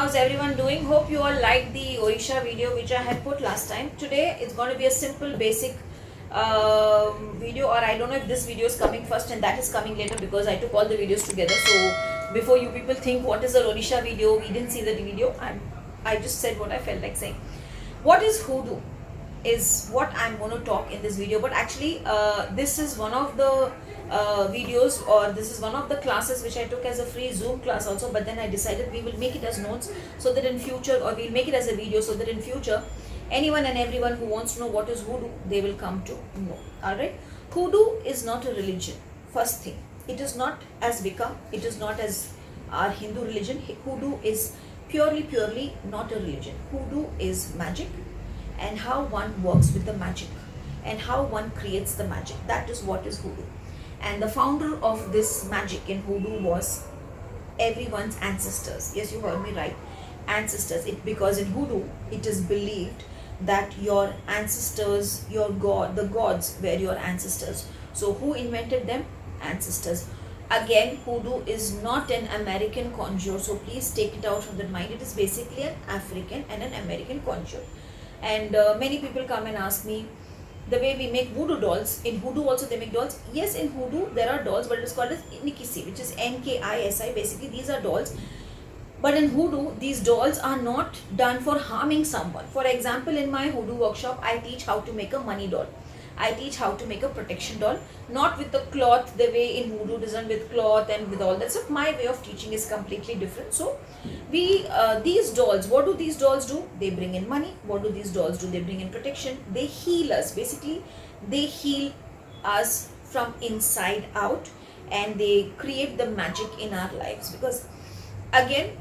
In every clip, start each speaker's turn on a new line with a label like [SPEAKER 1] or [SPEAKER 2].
[SPEAKER 1] how's everyone doing? Hope you all liked the Orisha video which I had put last time. Today it's going to be a simple basic video, or I don't know if this video is coming first and that is coming later because I took all the videos together. So before you people think what is a Orisha video, we didn't see the video, and I just said what I felt like saying. What is hoodoo is what I'm going to talk in this video, but actually this is one of the videos, or this is one of the classes which I took as a free Zoom class also, but then I decided we will make it as notes so that in future, or we'll make it as a video so that in future anyone and everyone who wants to know what is hoodoo, they will come to know. Alright, hoodoo is not a religion. First thing, it is not as Wicca, it is not as our Hindu religion. Hoodoo is purely not a religion. Hoodoo is magic, and how one works with the magic and how one creates the magic. That is what is hoodoo. And the founder of this magic in hoodoo was everyone's ancestors. Yes, you heard me right, ancestors. Because in hoodoo it is believed that your ancestors, your god, the gods were your ancestors. So who invented them? Ancestors. Again, hoodoo is not an American conjure, so please take it out from the mind. It is basically an African and an American conjure. And many people come and ask me, the way we make voodoo dolls, in hoodoo also they make dolls. Yes, in hoodoo there are dolls, but it is called as Nikisi, which is Nkisi. Basically these are dolls, but in hoodoo these dolls are not done for harming someone. For example, in my hoodoo workshop I teach how to make a money doll, I teach how to make a protection doll, not with the cloth the way in voodoo it is done with cloth and with all that stuff. My way of teaching is completely different. So we these dolls, what do these dolls do? They bring in money. What do these dolls do? They bring in protection. They heal us. Basically they heal us from inside out, and they create the magic in our lives. Because again,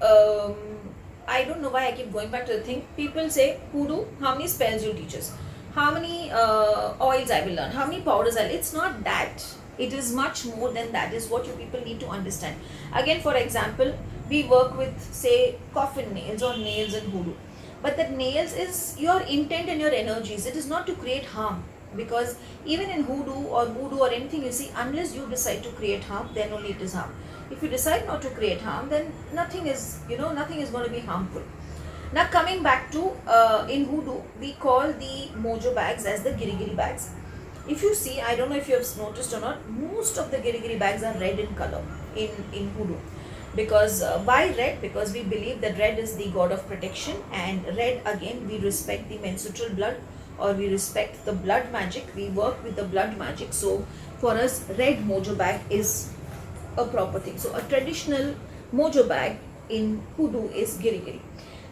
[SPEAKER 1] I don't know why I keep going back to the thing. People say hoodoo, how many spells you teach us, how many oils I will learn, how many powders I will. It's not that. It is much more than that, is what you people need to understand. Again, for example, we work with, say, coffin nails or nails in hoodoo. But that nails is your intent and your energies. It is not to create harm. Because even in hoodoo or anything you see, unless you decide to create harm, then only it is harm. If you decide not to create harm, then nothing is going to be harmful. Now coming back to, in hoodoo, we call the mojo bags as the giri giri bags. If you see, I don't know if you have noticed or not, most of the giri giri bags are red in color in hoodoo. Because why red? Because we believe that red is the god of protection, and red, again, we respect the menstrual blood, or we respect the blood magic. We work with the blood magic. So for us, red mojo bag is a proper thing. So a traditional mojo bag in hoodoo is giri giri.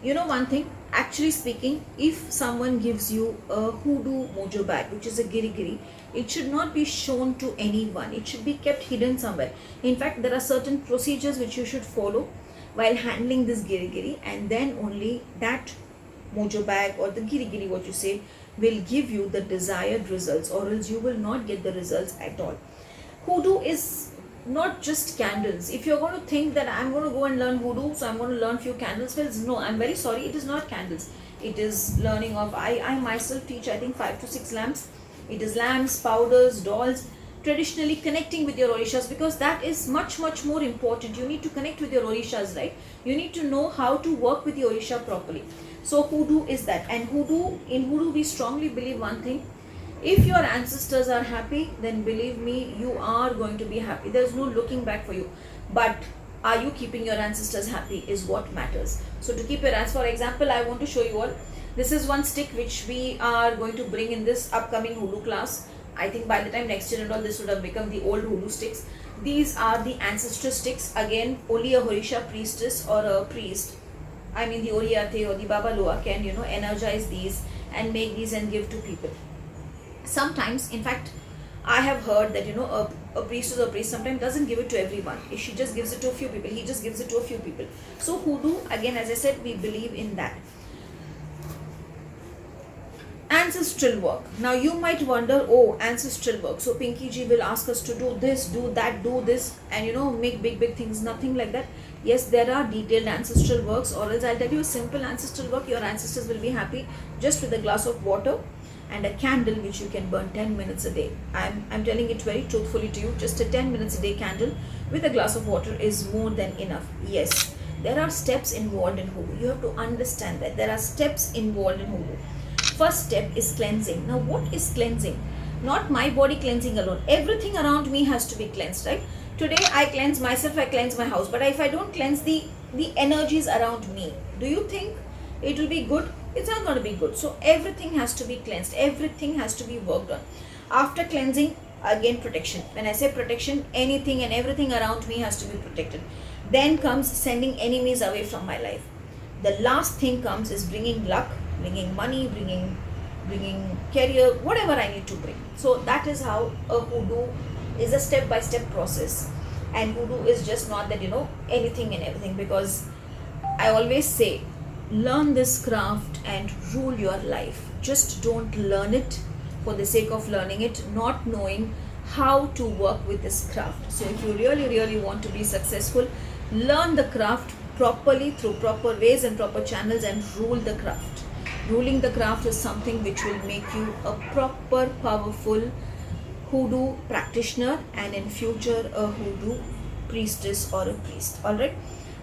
[SPEAKER 1] You know one thing, actually speaking, if someone gives you a hoodoo mojo bag, which is a giri giri, it should not be shown to anyone. It should be kept hidden somewhere. In fact, there are certain procedures which you should follow while handling this giri giri, and then only that mojo bag or the giri giri, what you say, will give you the desired results, or else you will not get the results at all. Hoodoo is not just candles. If you're going to think that I'm going to go and learn hoodoo, so I'm going to learn few candles, well, no, I'm very sorry, it is not candles. It is learning of, I myself teach, I think 5 to 6 lamps. It is lamps, powders, dolls, traditionally connecting with your orishas, because that is much more important. You need to connect with your orishas, right? You need to know how to work with the orisha properly. So hoodoo is that. And in hoodoo we strongly believe one thing: if your ancestors are happy, then believe me, you are going to be happy. There is no looking back for you. But are you keeping your ancestors happy is what matters. So to keep your ancestors, for example, I want to show you all. This is one stick which we are going to bring in this upcoming hoodoo class. I think by the time next year and all, this would have become the old hoodoo sticks. These are the ancestor sticks. Again, only a Orisha priestess or a priest, I mean the Oriyate or the Babaloa, can energize these and make these and give to people. Sometimes, in fact, I have heard that a priest or a priest sometimes doesn't give it to everyone. She just gives it to a few people. He just gives it to a few people. So hoodoo, again, as I said, we believe in that. Ancestral work. Now you might wonder, oh, ancestral work. So Pinky ji will ask us to do this, do that, do this, and make big things. Nothing like that. Yes, there are detailed ancestral works, or else I'll tell you a simple ancestral work. Your ancestors will be happy just with a glass of water and a candle which you can burn 10 minutes a day. I'm telling it very truthfully to you. Just a 10 minutes a day candle with a glass of water is more than enough. Yes, There are steps involved in hoodoo. You have to understand that there are steps involved in hoodoo. First step is cleansing. Now, what is cleansing? Not my body cleansing alone. Everything around me has to be cleansed, right? Today I cleanse myself, I cleanse my house, but if I don't cleanse the energies around me, do you think it will be good? It's not going to be good. So everything has to be cleansed. Everything has to be worked on. After cleansing, again protection. When I say protection, anything and everything around me has to be protected. Then comes sending enemies away from my life. The last thing comes is bringing luck, bringing money, bringing career, whatever I need to bring. So that is how a hoodoo is a step-by-step process. And hoodoo is just not that, anything and everything, because I always say, learn this craft and rule your life. Just don't learn it for the sake of learning it, not knowing how to work with this craft. So if you really want to be successful, learn the craft properly through proper ways and proper channels and rule the craft. Ruling the craft is something which will make you a proper, powerful hoodoo practitioner, and in future a hoodoo priestess or a priest. Alright.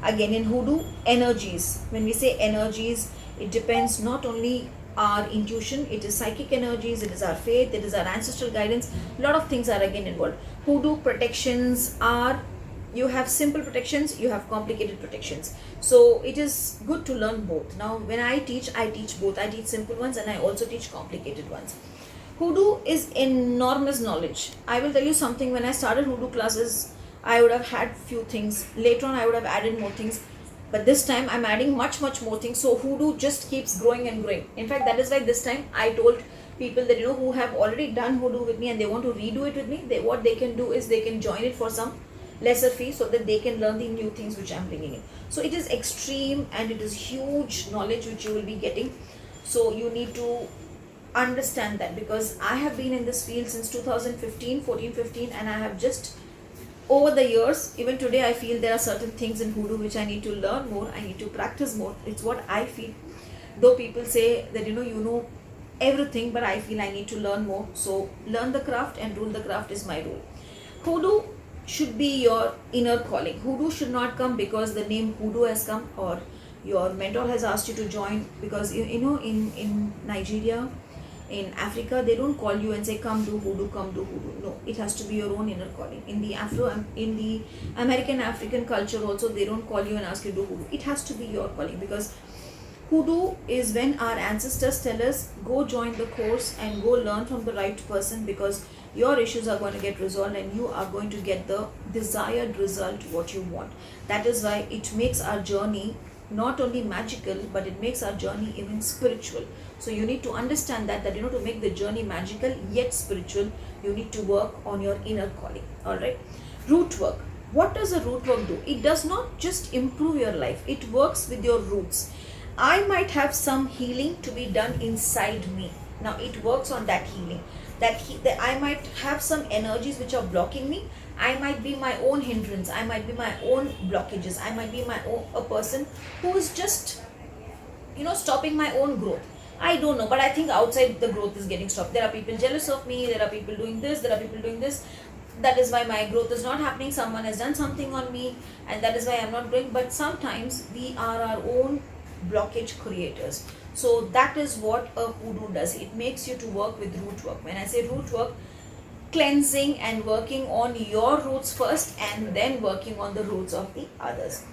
[SPEAKER 1] Again, in hoodoo, energies. When we say energies, it depends not only our intuition, it is psychic energies, it is our faith, it is our ancestral guidance. A lot of things are again involved. Hoodoo protections are, you have simple protections, you have complicated protections. So it is good to learn both. Now when I teach both. I teach simple ones and I also teach complicated ones. Hoodoo is enormous knowledge. I will tell you something, when I started hoodoo classes, I would have had few things. Later on I would have added more things. But this time I'm adding much more things. So hoodoo just keeps growing and growing. In fact, that is why this time I told people that, who have already done hoodoo with me and they want to redo it with me, what they can do is they can join it for some lesser fee so that they can learn the new things which I'm bringing in. So it is extreme and it is huge knowledge which you will be getting. So you need to understand that, because I have been in this field since 2015, and I have just over the years, even today I feel there are certain things in hoodoo which I need to learn more, I need to practice more. It's what I feel. Though people say that you know everything, but I feel I need to learn more. So learn the craft and rule the craft is my rule. Hoodoo should be your inner calling. Hoodoo should not come because the name hoodoo has come or your mentor has asked you to join, because in Nigeria, in Africa, they don't call you and say come do hoodoo, come do hoodoo. No, it has to be your own inner calling. In the American African culture also, they don't call you and ask you to do hoodoo. It has to be your calling, because hoodoo is when our ancestors tell us, go join the course and go learn from the right person, because your issues are going to get resolved and you are going to get the desired result what you want. That is why it makes our journey not only magical, but it makes our journey even spiritual. So you need to understand that to make the journey magical yet spiritual, you need to work on your inner calling. All right. Root work. What does a root work do? It does not just improve your life, it works with your roots. I might have some healing to be done inside me. Now it works on that healing. That I might have some energies which are blocking me. I might be my own hindrance. I might be my own blockages. I might be a person who is just stopping my own growth. I don't know, but I think outside the growth is getting stopped. There are people jealous of me. There are people doing this. There are people doing this. That is why my growth is not happening. Someone has done something on me, and that is why I'm not growing. But sometimes we are our own blockage creators. So that is what a hoodoo does. It makes you to work with root work. When I say root work, cleansing and working on your roots first and then working on the roots of the others.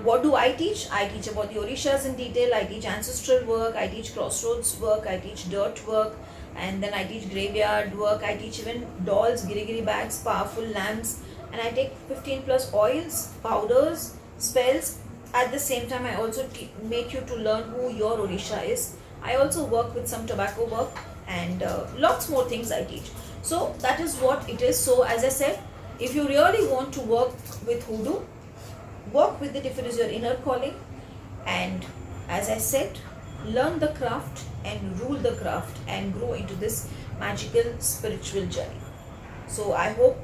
[SPEAKER 1] What do I teach? I teach about the Orishas in detail. I teach ancestral work. I teach crossroads work. I teach dirt work. And then I teach graveyard work. I teach even dolls, giri bags, powerful lamps. And I take 15 plus oils, powders, spells. At the same time, I also make you to learn who your Orisha is. I also work with some tobacco work and lots more things I teach. So that is what it is. So as I said, if you really want to work with hoodoo, work with it if it is your inner calling. And as I said, learn the craft and rule the craft and grow into this magical spiritual journey. So I hope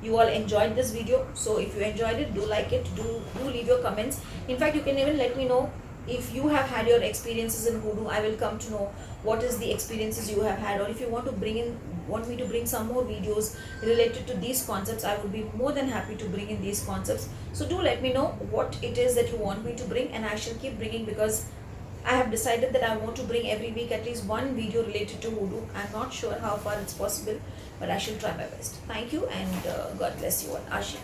[SPEAKER 1] you all enjoyed this video. So if you enjoyed it, do like it, do leave your comments. In fact, you can even let me know if you have had your experiences in hoodoo, I will come to know what is the experiences you have had, or if you want me to bring some more videos related to these concepts, I would be more than happy to bring in these concepts. So do let me know what it is that you want me to bring, and I shall keep bringing, because I have decided that I want to bring every week at least one video related to hoodoo. I'm not sure how far it's possible, but I shall try my best. Thank you, and God bless you all. Asha.